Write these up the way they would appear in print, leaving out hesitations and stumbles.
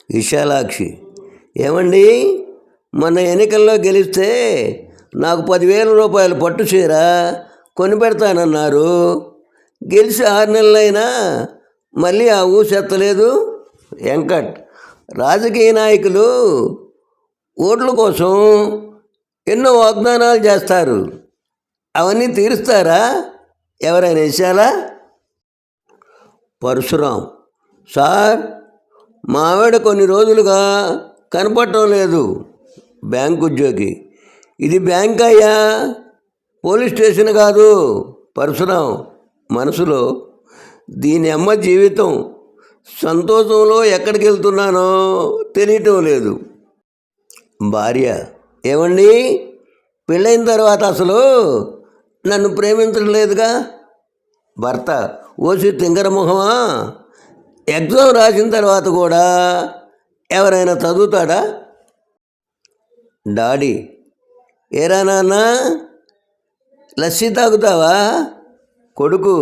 విశాలాక్షి: ఏమండి, మొన్న ఎన్నికల్లో గెలిస్తే నాకు 10,000 రూపాయలు పట్టు చీర కొని పెడతానన్నారు. గెలిచి 6 నెలలైనా మళ్ళీ ఆ ఊసెత్తలేదు. వెంకట్: రాజకీయ నాయకులు ఓట్ల కోసం ఎన్నో వాగ్దానాలు చేస్తారు, అవన్నీ తీరుస్తారా? ఎవరైనా ఇచ్చారా? పరశురాం: సార్, మా ఆవిడ కొన్ని రోజులుగా కనపడటం లేదు. బ్యాంకు ఉద్యోగి: ఇది బ్యాంక్ అయ్యా, పోలీస్ స్టేషన్ కాదు. పరశురాం మనసులో: దీని అమ్మ జీవితం, సంతోషంలో ఎక్కడికి వెళ్తున్నానో తెలియటం లేదు. భార్య: ఏమండి, పెళ్ళైన తర్వాత అసలు నన్ను ప్రేమించడం లేదుగా. భర్త: ఓసి తింగర మొహమా, ఎగ్జామ్ రాసిన తర్వాత కూడా ఎవరైనా చదువుతాడా? డాడీ: ఏరా నాన్న, లస్సీ తాగుతావా? కొడుకు: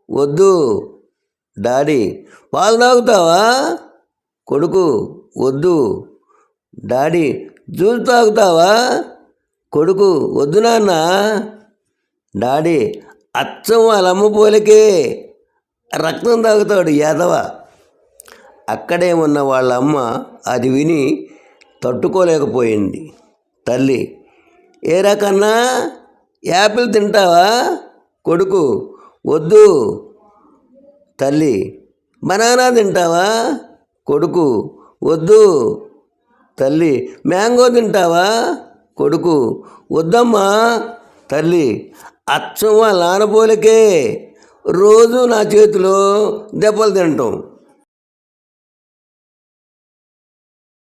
వద్దు. డాడీ: పాలు తాగుతావా? కొడుకు: వద్దు. డాడీ: జ్యూస్ తాగుతావా? కొడుకు: వద్దు నాన్న. డాడీ: అచ్చం వాళ్ళమ్మ పోలికే, రక్తం తాగుతాడు యాదవ. అక్కడే ఉన్న వాళ్ళ అమ్మ అది విని తట్టుకోలేకపోయింది. తల్లి: ఏరా కన్నా, యాపిల్ తింటావా? కొడుకు: వద్దు. తల్లి: బనానా తింటావా? కొడుకు: వద్దు. తల్లి: మ్యాంగో తింటావా? కొడుకు: వద్దమ్మా. తల్లి: అచ్చం వాళ్ళ నాన్న పోలికే, రోజు నా చేతిలో దెబ్బలు తింటాం.